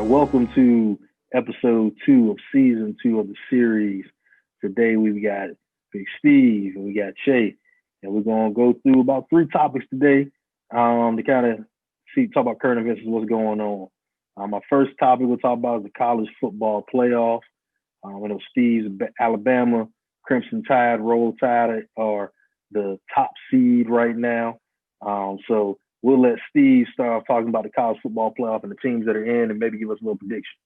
Welcome to episode 2 of season 2 of the series. Today we've got Big Steve and we got Shay, and we're gonna go through about 3 topics today to kind of talk about current events and what's going on. My first topic we'll talk about is the college football playoff. I know Steve's Alabama Crimson Tide, Roll Tide are the top seed right now. So we'll let Steve start talking about the college football playoff and the teams that are in, and maybe give us a little prediction.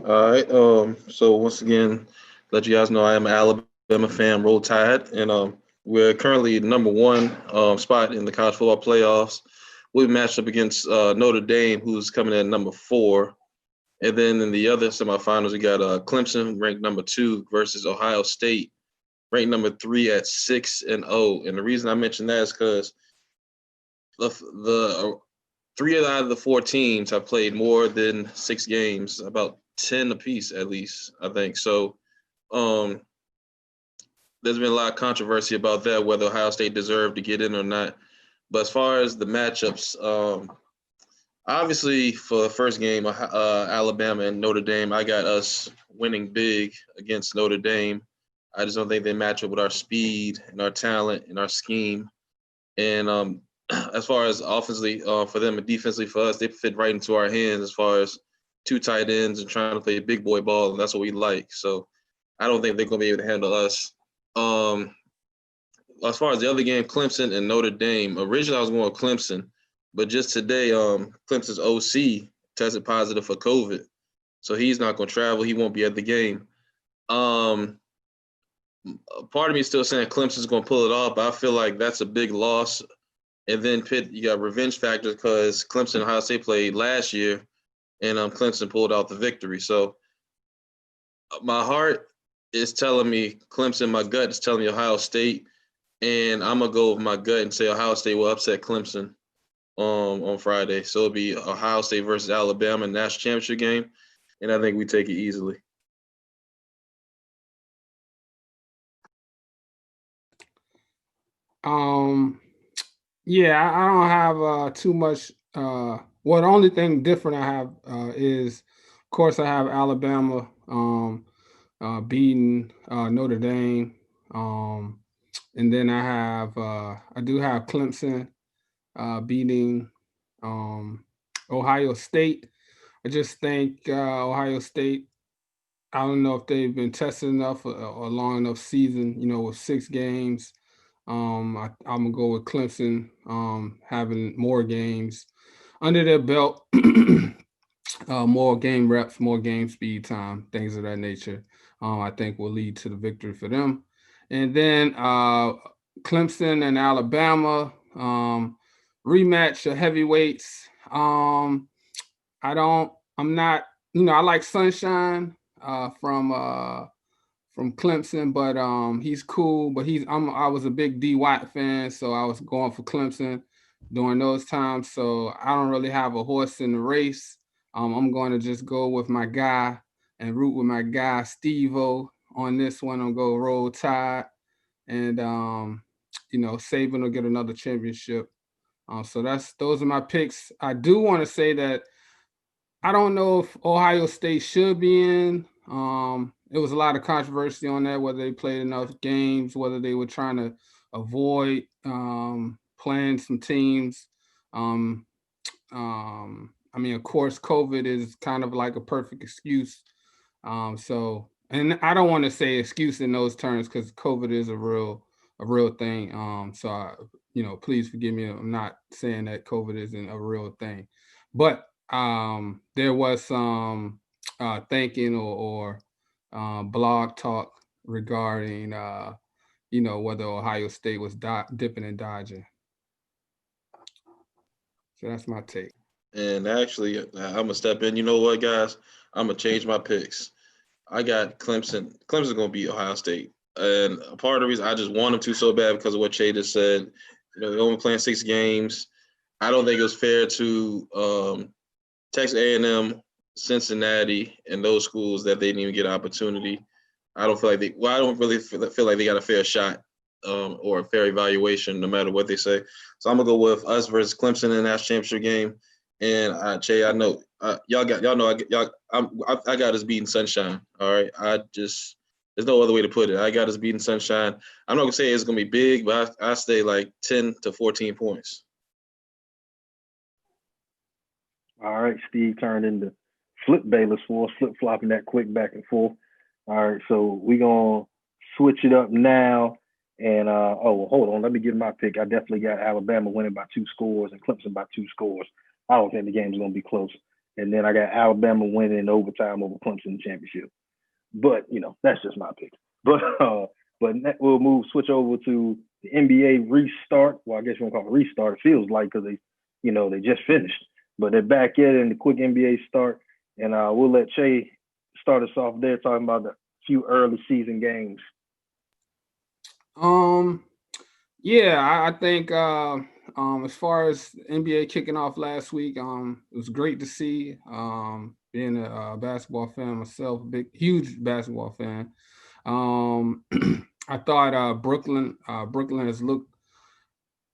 All right. So once again, let you guys know I am an Alabama fan, Roll Tide, and we're currently number one spot in the college football playoffs. We matched up against Notre Dame, who's coming in number 4, and then in the other semifinals, we got Clemson ranked number 2 versus Ohio State, ranked number 3 at 6-0. And the reason I mention that is because the 3 out of the 4 teams have played more than 6 games, about 10 apiece at least, I think. So there's been a lot of controversy about that, whether Ohio State deserved to get in or not. But as far as the matchups, obviously for the first game, Alabama and Notre Dame, I got us winning big against Notre Dame. I just don't think they match up with our speed and our talent and our scheme. And as far as offensively for them and defensively for us, they fit right into our hands as far as 2 tight ends and trying to play big boy ball, and that's what we like. So I don't think they're going to be able to handle us. As far as the other game, Clemson and Notre Dame, originally I was going with Clemson, but just today, Clemson's OC tested positive for COVID. So he's not going to travel. He won't be at the game. Part of me is still saying Clemson's going to pull it off, but I feel like that's a big loss. And then Pitt, you got revenge factor because Clemson and Ohio State played last year, and Clemson pulled out the victory. So my heart is telling me Clemson. My gut is telling me Ohio State, and I'm going to go with my gut and say Ohio State will upset Clemson on Friday. So it'll be Ohio State versus Alabama national championship game, and I think we take it easily. Yeah, I don't have too much. Well, the only thing different I have is, of course, I have Alabama beating Notre Dame, and then I do have Clemson beating Ohio State. I just think Ohio State. I don't know if they've been tested enough or long enough season. With 6 games. I'm gonna go with Clemson having more games under their belt, more game reps, more game speed time, things of that nature. I think will lead to the victory for them. And then Clemson and Alabama rematch of heavyweights. I'm not. I like Sunshine from Clemson, but he's cool. But I was a big D Watt fan, so I was going for Clemson during those times. So I don't really have a horse in the race. I'm going to just go with my guy and root with my guy Steve-O on this one. I'll go Roll Tide, and Saban will get another championship. So those are my picks. I do want to say that I don't know if Ohio State should be in. It was a lot of controversy on that, whether they played enough games, whether they were trying to avoid playing some teams. Of course, COVID is kind of like a perfect excuse. And I don't want to say excuse in those terms because COVID is a real thing. Please forgive me. I'm not saying that COVID isn't a real thing, but there was some thinking or blog talk regarding whether Ohio State was dipping and dodging. So that's my take. And actually, I'm gonna step in. You know what, guys? I'm gonna change my picks. I got Clemson. Clemson's gonna beat Ohio State, and a part of the reason I just want them to so bad because of what Che just said. They're only playing 6 games. I don't think it was fair to Texas A&M, Cincinnati, and those schools that they didn't even get an opportunity. I don't feel like I don't really feel like they got a fair shot or a fair evaluation, no matter what they say. So I'm gonna go with us versus Clemson in that championship game. And Che, I know y'all know I got us beating Sunshine. All right, there's no other way to put it. I got us beating Sunshine. I'm not gonna say it's gonna be big, but I stay like 10 to 14 points. All right, Steve turned into flip Bayless for us, flip flopping that quick back and forth. All right, so we gonna switch it up now. And hold on, let me give my pick. I definitely got Alabama winning by 2 scores and Clemson by 2 scores. I don't think the game's gonna be close. And then I got Alabama winning in overtime over Clemson in the championship. But that's just my pick. But we'll switch over to the NBA restart. Well, I guess you won't call it restart. It feels like because they just finished. But they're back at it in the quick NBA start. And we'll let Che start us off there talking about the few early season games. Yeah, I think as far as NBA kicking off last week, it was great to see. Being a basketball fan myself, huge basketball fan. I thought Brooklyn has looked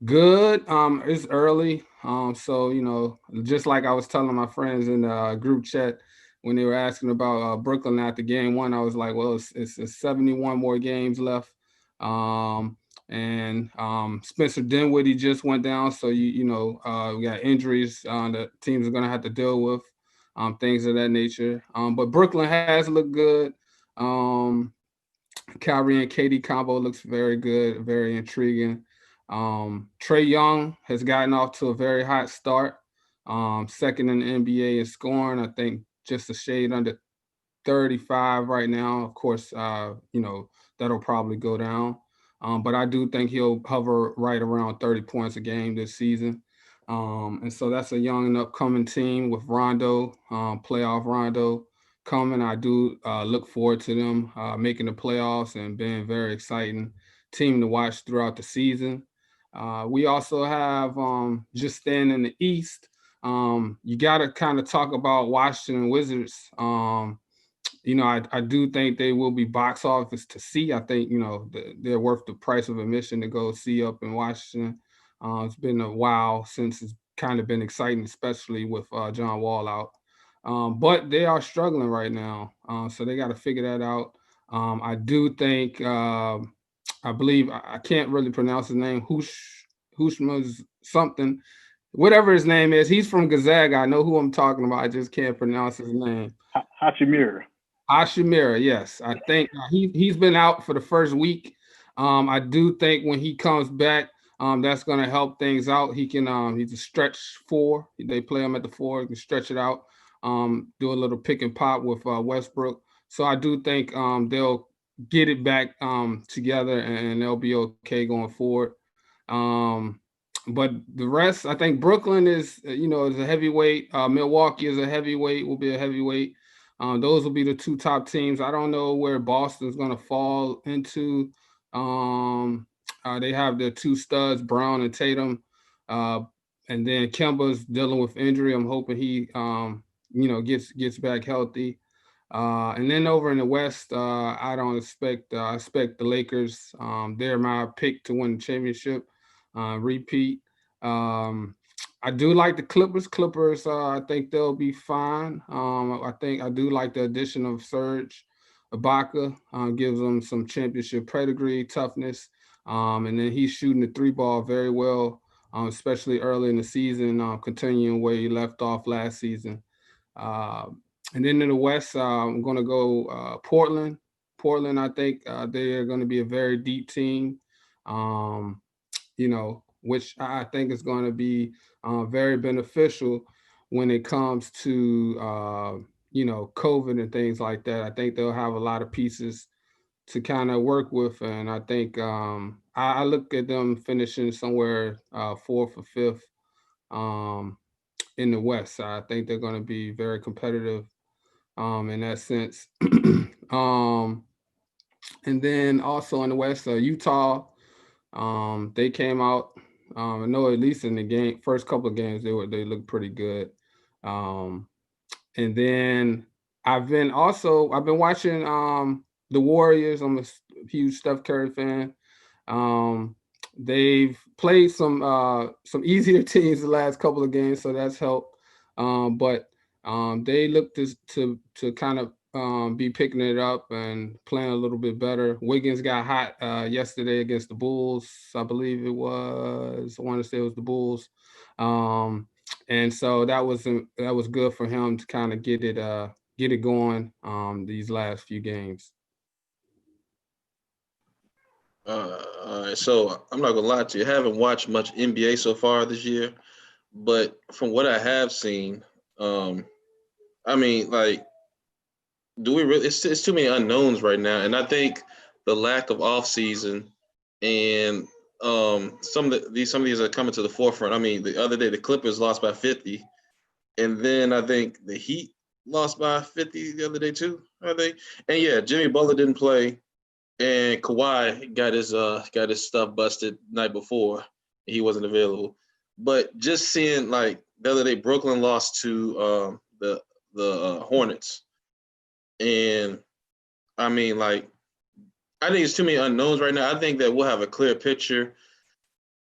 good. It's early. So just like I was telling my friends in the group chat when they were asking about Brooklyn after game 1, I was like, well, it's 71 more games left. And Spencer Dinwiddie just went down, so we got injuries that teams are going to have to deal with, things of that nature. But Brooklyn has looked good. Kyrie and KD combo looks very good, very intriguing. Trae Young has gotten off to a very hot start, second in the NBA in scoring. I think just a shade under 35 right now. Of course, that'll probably go down. But I do think he'll hover right around 30 points a game this season. And so that's a young and upcoming team with Rondo, playoff Rondo coming. I do look forward to them making the playoffs and being very exciting team to watch throughout the season. We also have just staying in the East. You got to kind of talk about Washington Wizards. I do think they will be box office to see. I think, they're worth the price of admission to go see up in Washington. It's been a while since it's kind of been exciting, especially with John Wall out. But they are struggling right now. So they got to figure that out. I do think, I believe, I can't really pronounce his name, Hushma something. Whatever his name is, he's from Gonzaga. I know who I'm talking about. I just can't pronounce his name. Hachimura. Hachimura, yes. I think he's been out for the first week. I do think when he comes back, that's going to help things out. He's a stretch 4. They play him at the 4. He can stretch it out, do a little pick and pop with Westbrook. So I do think they'll get it back together and they'll be okay going forward. But the rest, I think Brooklyn is a heavyweight. Milwaukee is a heavyweight, will be a heavyweight. Those will be the 2 top teams. I don't know where Boston's going to fall into. They have their 2 studs, Brown and Tatum. And then Kemba's dealing with injury. I'm hoping he, gets back healthy. And then over in the West, I expect the Lakers. They're my pick to win the championship, repeat. I do like the Clippers. I think they'll be fine. I do like the addition of Serge Ibaka. Gives them some championship pedigree, toughness. And then he's shooting the 3 ball very well, especially early in the season, continuing where he left off last season. And then in the West, I'm going to go Portland. Portland, I think they are going to be a very deep team, which I think is going to be very beneficial when it comes to, COVID and things like that. I think they'll have a lot of pieces to kind of work with. And I think I look at them finishing somewhere 4th or 5th in the West. I think they're going to be very competitive in that sense. And then also in the West, Utah, they came out. I know at least in the first couple of games, they looked pretty good. And then I've been watching the Warriors. I'm a huge Steph Curry fan. They've played some easier teams the last couple of games, so that's helped. But They look to kind of be picking it up and playing a little bit better. Wiggins got hot yesterday against the Bulls. I believe it was. I want to say it was the Bulls, and so that was good for him to kind of get it going these last few games. All right, so I'm not gonna lie to you. I haven't watched much NBA so far this year, but from what I have seen, I mean, like, do we really? It's too many unknowns right now, and I think the lack of off season and some of these are coming to the forefront. I mean, the other day the Clippers lost by 50, and then I think the Heat lost by 50 the other day too. I think, and yeah, Jimmy Butler didn't play, and Kawhi got his stuff busted night before. He wasn't available. But just seeing like the other day, Brooklyn lost to the Hornets, and I mean like I think it's too many unknowns right now. I think that we'll have a clear picture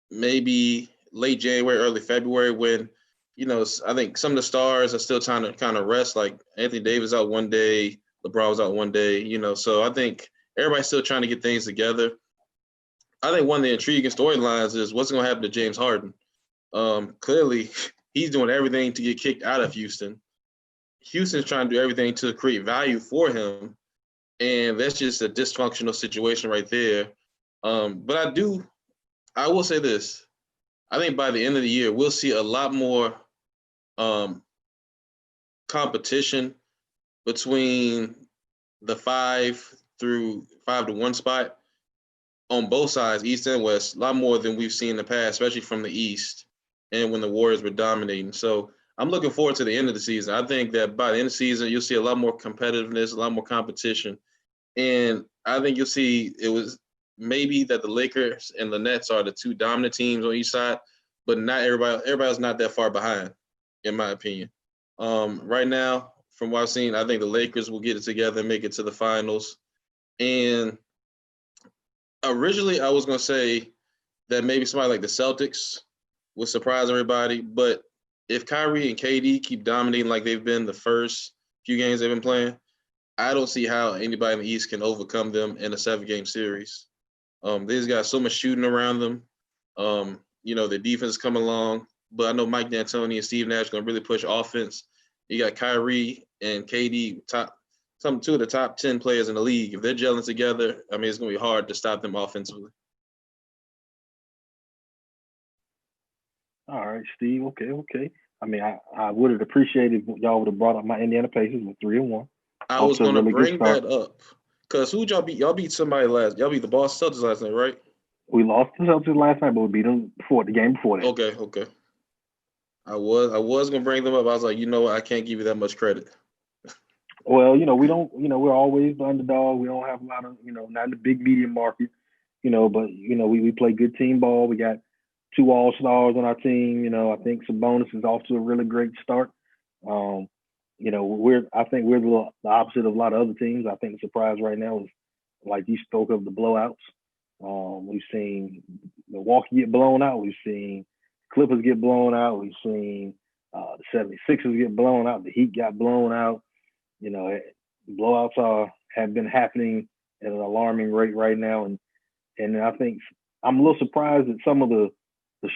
maybe late January, early February when I think some of the stars are still trying to kind of rest. Like Anthony Davis out one day, LeBron was out one day. So I think everybody's still trying to get things together. I think one of the intriguing storylines is what's going to happen to James Harden. Clearly, he's doing everything to get kicked out of Houston. Houston's trying to do everything to create value for him, and that's just a dysfunctional situation right there. But I will say this. I think by the end of the year, we'll see a lot more competition between the 5 to 1 spot on both sides, East and West, a lot more than we've seen in the past, especially from the East and when the Warriors were dominating. So I'm looking forward to the end of the season. I think that by the end of the season, you'll see a lot more competitiveness, a lot more competition. And I think you'll see it was maybe that the Lakers and the Nets are the two dominant teams on each side, but not everybody's not that far behind, in my opinion. Right now, from what I've seen, I think the Lakers will get it together and make it to the finals. And originally, I was going to say that maybe somebody like the Celtics would surprise everybody. But if Kyrie and KD keep dominating like they've been the first few games they've been playing, I don't see how anybody in the East can overcome them in a 7-game series. They've got so much shooting around them. The defense is coming along. But I know Mike D'Antoni and Steve Nash are going to really push offense. You got Kyrie and KD, two of the top 10 players in the league. If they're gelling together, I mean, it's going to be hard to stop them offensively. All right, Steve. Okay. I mean, I would have appreciated if y'all would have brought up my Indiana Pacers with 3-1. I was going to bring that up because who'd y'all beat? Y'all beat somebody y'all beat the Boston Celtics last night, right? We lost the Celtics last night, but we beat them the game before that. Okay. I was going to bring them up. I was like, I can't give you that much credit. Well, we don't, we're always the underdog. We don't have a lot of, not in the big media market, but, we play good team ball. We got 2 all-stars on our team. I think Sabonis is off to a really great start. I think we're the opposite of a lot of other teams. I think the surprise right now is, like you spoke of, the blowouts. We've seen Milwaukee get blown out. We've seen Clippers get blown out. We've seen the 76ers get blown out. The Heat got blown out. Blowouts have been happening at an alarming rate right now. And I think I'm a little surprised at some of the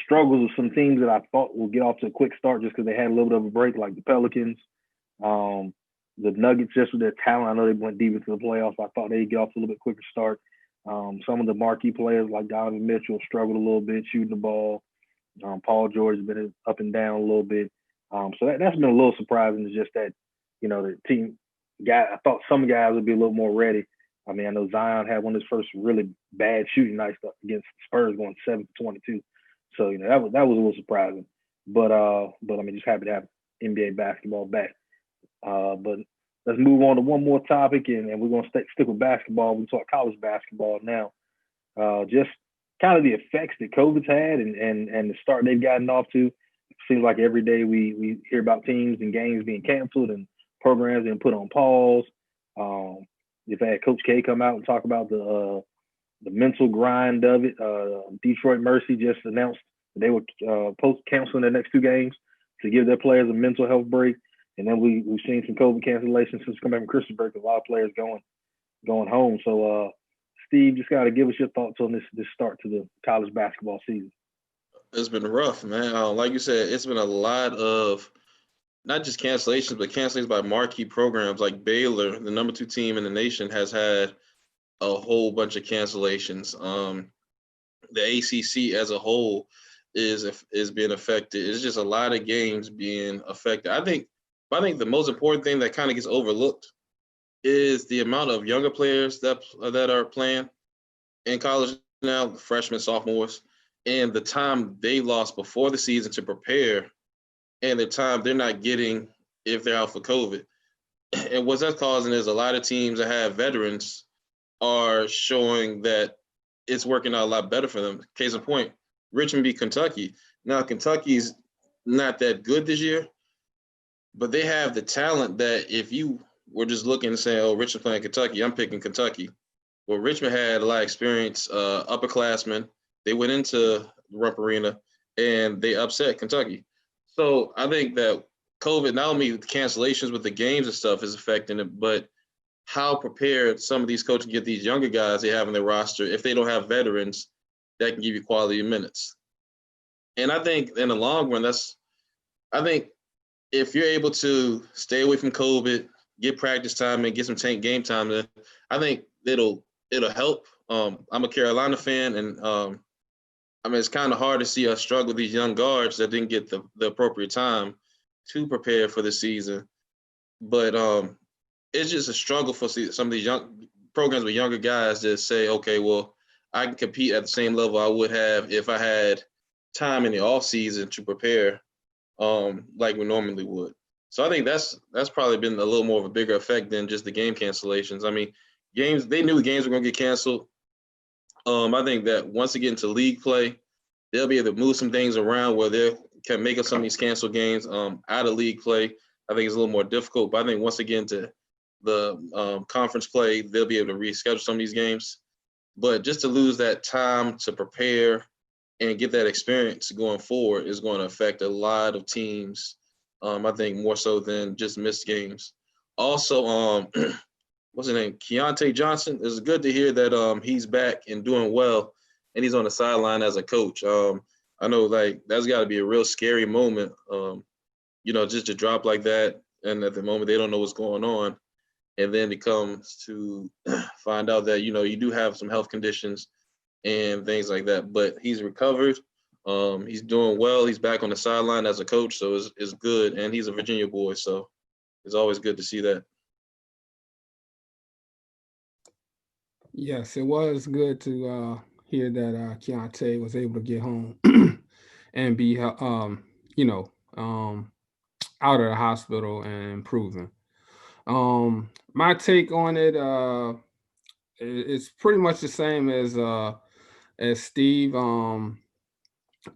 struggles of some teams that I thought would get off to a quick start just because they had a little bit of a break, like the Pelicans. The Nuggets, just with their talent, I know they went deep into the playoffs. I thought they'd get off to a little bit quicker start. Some of the marquee players like Donovan Mitchell struggled a little bit shooting the ball. Paul George has been up and down a little bit. So that's been a little surprising. It's just that, the team I thought some guys would be a little more ready. I mean, I know Zion had one of his first really bad shooting nights against Spurs going 7-22. So, that was a little surprising. But I mean, just happy to have NBA basketball back. But let's move on to one more topic, and we're going to stick with basketball. We talk college basketball now. Just kind of the effects that COVID's had and the start they've gotten off to. It seems like every day we hear about teams and games being canceled and programs being put on pause. You've had Coach K come out and talk about the mental grind of it. Detroit Mercy just announced that they were canceling their next 2 games to give their players a mental health break. And then we've seen some COVID cancellations since coming back from Christmas break. A lot of players going home. So, Steve, just got to give us your thoughts on this start to the college basketball season. It's been rough, man. Like you said, it's been a lot of not just cancellations, but cancellations by marquee programs like Baylor, the number 2 team in the nation, has had a whole bunch of cancellations. The ACC as a whole is being affected. It's just a lot of games being affected. I think the most important thing that kind of gets overlooked is the amount of younger players that are playing in college now, freshmen, sophomores, and the time they lost before the season to prepare, and the time they're not getting if they're out for COVID. And what that's causing is a lot of teams that have veterans are showing that it's working out a lot better for them. Case in point, Richmond beat Kentucky. Now, Kentucky's not that good this year, but they have the talent that if you were just looking and saying, oh, Richmond playing Kentucky, I'm picking Kentucky. Well, Richmond had a lot of experience, upperclassmen. They went into Rupp Arena and they upset Kentucky. So I think that COVID, not only the cancellations with the games and stuff is affecting it, but how prepared some of these coaches get these younger guys they have in their roster if they don't have veterans that can give you quality minutes. And I think in the long run, I think if you're able to stay away from COVID, get practice time and get some game time, then I think it'll help. I'm a Carolina fan, and I mean, it's kind of hard to see us struggle with these young guards that didn't get the appropriate time to prepare for the season. But it's just a struggle for some of these young programs with younger guys that say, okay, well, I can compete at the same level I would have if I had time in the off season to prepare like we normally would. So I think that's probably been a little more of a bigger effect than just the game cancellations. I mean, they knew games were going to get canceled. I think that once they get into league play, they'll be able to move some things around where they can make up some of these canceled games out of league play. I think it's a little more difficult, but I think once they get into the conference play, they'll be able to reschedule some of these games. But just to lose that time to prepare and get that experience going forward is going to affect a lot of teams, I think more so than just missed games. Also, what's his name? Keontae Johnson. It's good to hear that he's back and doing well, and he's on the sideline as a coach. I know like that's got to be a real scary moment, just to drop like that, and at the moment they don't know what's going on, and then it comes to find out that you do have some health conditions and things like that. But he's recovered. He's doing well. He's back on the sideline as a coach, so it's good. And he's a Virginia boy, so it's always good to see that. Yes, it was good to hear that Keontae was able to get home and be, out of the hospital and improving. My take on it is pretty much the same as Steve.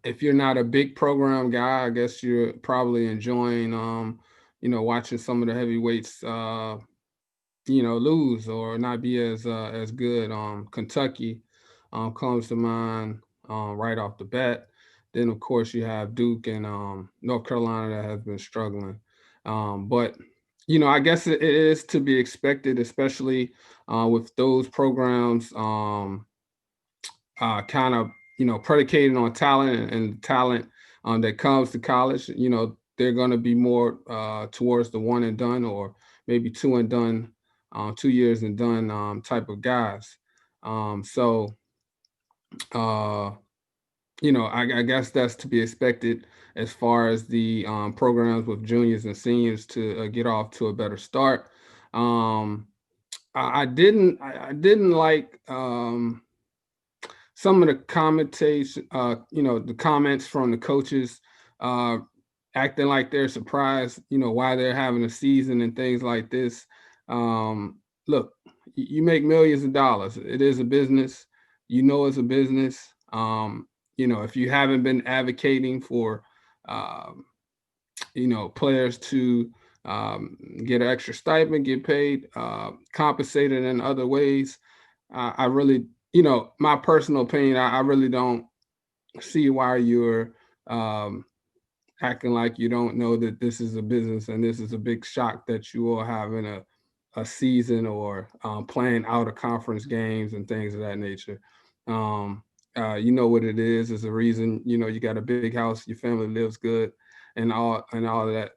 If you're not a big program guy, I guess you're probably enjoying, watching some of the heavyweights, lose or not be as good. Kentucky comes to mind right off the bat. Then, of course, you have Duke and North Carolina that has been struggling. But I guess it is to be expected, especially with those programs kind of, predicated on talent and talent that comes to college. They're going to be more towards the one and done or maybe two and done, 2 years and done type of guys. I guess that's to be expected as far as the programs with juniors and seniors to get off to a better start. I didn't like some of the commentation, the comments from the coaches acting like they're surprised, why they're having a season and things like this. Look, you make millions of dollars. It is a business. It's a business. If you haven't been advocating for, players to get an extra stipend, get paid, compensated in other ways, I really, my personal opinion, I really don't see why you're acting like you don't know that this is a business and this is a big shock that you all having a season or playing out of conference games and things of that nature. Um, you know what it is. There's a reason, you know, you got a big house, your family lives good and all of that.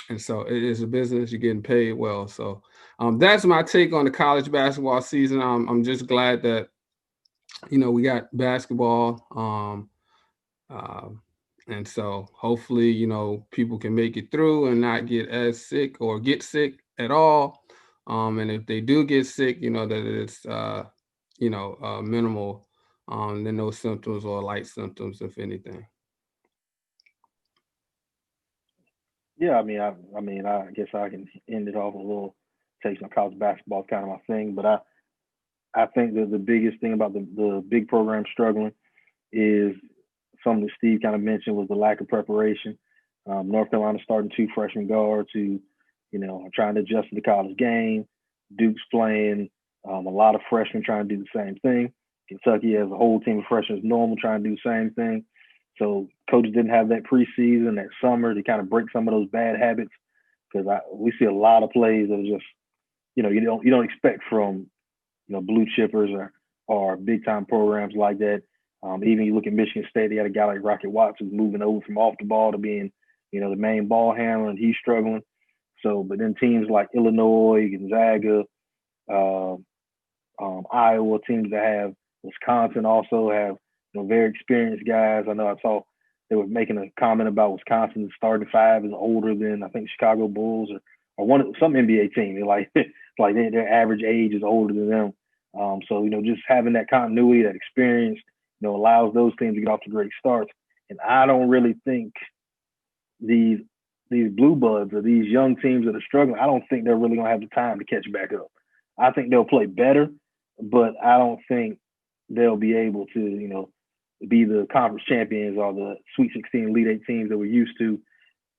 And so it is a business, you're getting paid well. So that's my take on the college basketball season. I'm just glad that, you know, we got basketball. Uh, and so hopefully, you know, people can make it through and not get as sick or get sick at all. And if they do get sick, you know, that it's, minimal, then no symptoms or light symptoms, if anything. Yeah, I guess I can end it off a little taste on college basketball is kind of my thing, but I think that the biggest thing about the big program struggling is something that Steve kind of mentioned was the lack of preparation. North Carolina starting 2 freshman guards who, you know, are trying to adjust to the college game. Duke's playing a lot of freshmen trying to do the same thing. Kentucky has a whole team of freshmen as normal trying to do the same thing. So coaches didn't have that preseason, that summer to kind of break some of those bad habits because we see a lot of plays that are just, you know, you don't expect from, you know, blue chippers or big time programs like that. Even you look at Michigan State, they had a guy like Rocket Watts who's moving over from off the ball to being, you know, the main ball handler, and he's struggling. So, but then teams like Illinois, Gonzaga, Iowa, teams that have Wisconsin also have, you know, very experienced guys. I know I saw they were making a comment about Wisconsin's starting 5 is older than I think Chicago Bulls or some NBA team. They're like like their average age is older than them. So, you know, just having that continuity, that experience, you know, allows those teams to get off to great starts. And I don't really think these blue buds or these young teams that are struggling, I don't think they're really gonna have the time to catch back up. I think they'll play better, but I don't think they'll be able to, you know, be the conference champions or the Sweet 16 Elite 8 teams that we're used to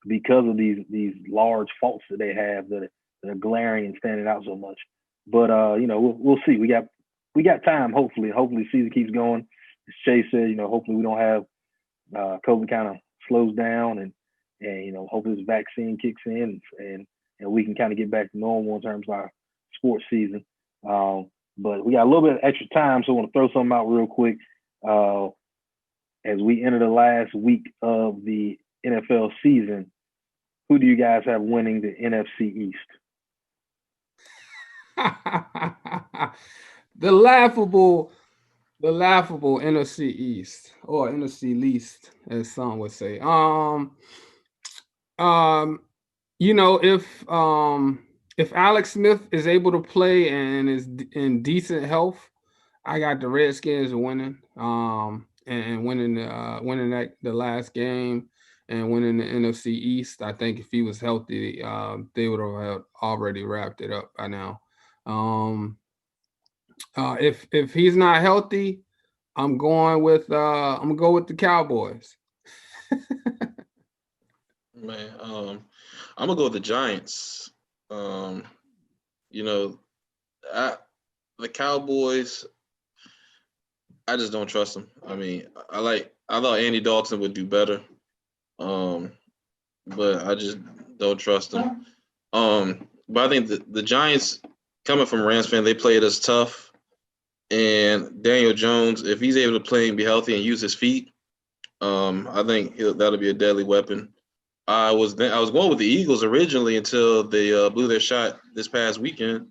because of these large faults that they have that are glaring and standing out so much. But you know, we'll see. We got time. Hopefully the season keeps going. As Chase said, you know, hopefully we don't have COVID kind of slows down and you know, hopefully this vaccine kicks in and we can kind of get back to normal in terms of our sports season. But we got a little bit of extra time, so I want to throw something out real quick. As we enter the last week of the NFL season, who do you guys have winning the NFC East? the laughable NFC East or NFC least, as some would say. You know, if Alex Smith is able to play and is in decent health, I got the Redskins winning. And winning the last game and winning the NFC East. I think if he was healthy, they would have already wrapped it up by now. If he's not healthy, I'm going with the Cowboys. Man, I'm gonna go with the Giants. You know, the Cowboys, I just don't trust them. I mean, I thought Andy Dalton would do better, but I just don't trust them. But I think the Giants, coming from Rams fan, they played us tough. And Daniel Jones, if he's able to play and be healthy and use his feet, I think that'll be a deadly weapon. I was going with the Eagles originally until they blew their shot this past weekend.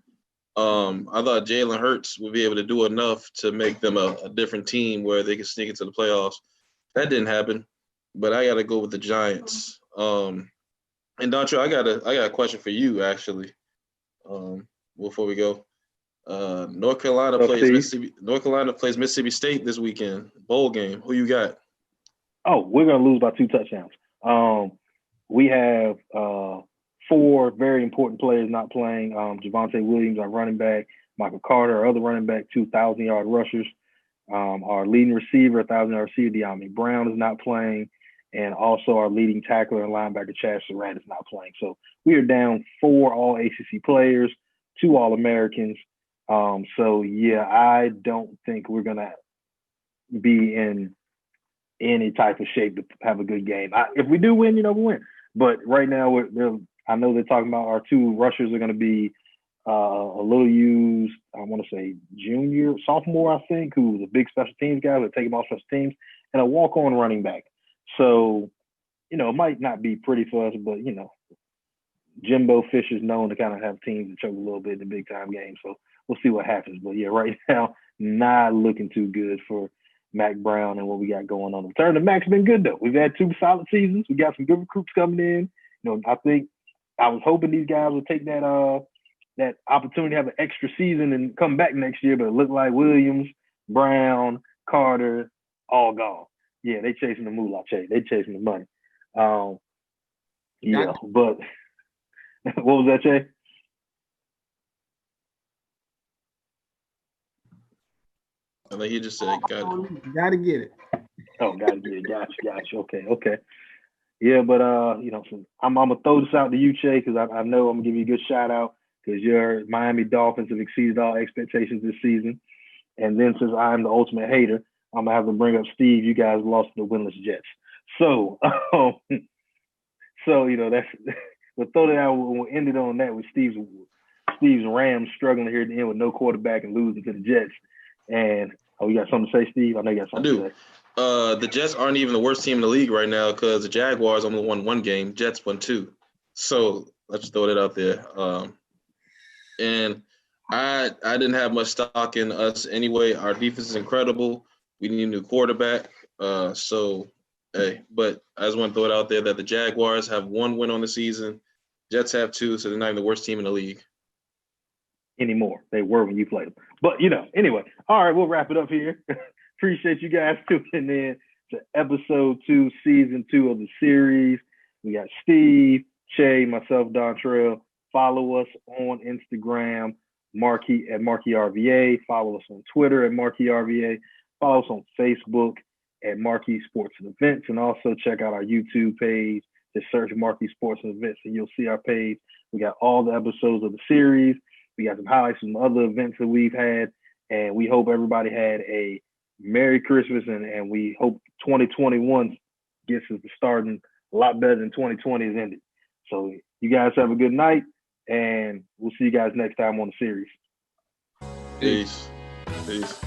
I thought Jalen Hurts would be able to do enough to make them a different team where they could sneak into the playoffs. That didn't happen, but I got to go with the Giants. And Dontre, I got a question for you actually. Before we go, North Carolina plays Mississippi State this weekend. Bowl game. Who you got? Oh, we're gonna lose by 2 touchdowns. We have 4 very important players not playing. Javonte Williams, our running back, Michael Carter, our other running back, 2 1,000-yard rushers. Our leading receiver, 1,000-yard receiver, De'Ami Brown is not playing. And also our leading tackler and linebacker, Chad Surratt, is not playing. So we are down 4 all-ACC players, 2 All-Americans. So, yeah, I don't think we're going to be in any type of shape to have a good game. If we do win, we win. But right now, I know they're talking about our two rushers are going to be a little used. I want to say sophomore, I think, who was a big special teams guy. They're taking off special teams, and a walk-on running back. So, it might not be pretty for us, but Jimbo Fisher's known to kind of have teams that choke a little bit in the big time games. So we'll see what happens. But yeah, right now, not looking too good for Mack Brown and what we got going on. The return to Mack's been good though. We've had 2 solid seasons. We got some good recruits coming in. I think I was hoping these guys would take that opportunity to have an extra season and come back next year, but it looked like Williams, Brown, Carter, all gone. Yeah, they chasing the moolah, they chasing the money. Yeah, but what was that, Jay? I think he just said, "Got it." Gotta get it. Oh, gotta get it. Gotcha. Okay. Yeah, but so I'm gonna throw this out to you, Che, because I know I'm gonna give you a good shout out because your Miami Dolphins have exceeded all expectations this season. And then since I'm the ultimate hater, I'm gonna have to bring up Steve. You guys lost to the winless Jets. So, that's we'll throw that out. We'll end it on that with Steve's Rams struggling here at the end with no quarterback and losing to the Jets. And you got something to say, Steve? I know you got something to say. The Jets aren't even the worst team in the league right now because the Jaguars only won 1 game. Jets won 2. So let's just throw that out there. And I didn't have much stock in us anyway. Our defense is incredible. We need a new quarterback. But I just want to throw it out there that the Jaguars have 1 win on the season. Jets have 2, so they're not even the worst team in the league. Anymore. They were when you played them. But, anyway. All right, we'll wrap it up here. Appreciate you guys tuning in to episode 2, season 2 of the series. We got Steve, Che, myself, Dontrell. Follow us on Instagram, Marquis at MarquisRVA. Follow us on Twitter at MarquisRVA. Follow us on Facebook at Marquis Sports and Events. And also check out our YouTube page. Just search Marquis Sports and Events and you'll see our page. We got all the episodes of the series. We got some highlights from other events that we've had. And we hope everybody had a Merry Christmas, and we hope 2021 gets us starting a lot better than 2020 has ended. So you guys have a good night, and we'll see you guys next time on the series. Peace. Peace.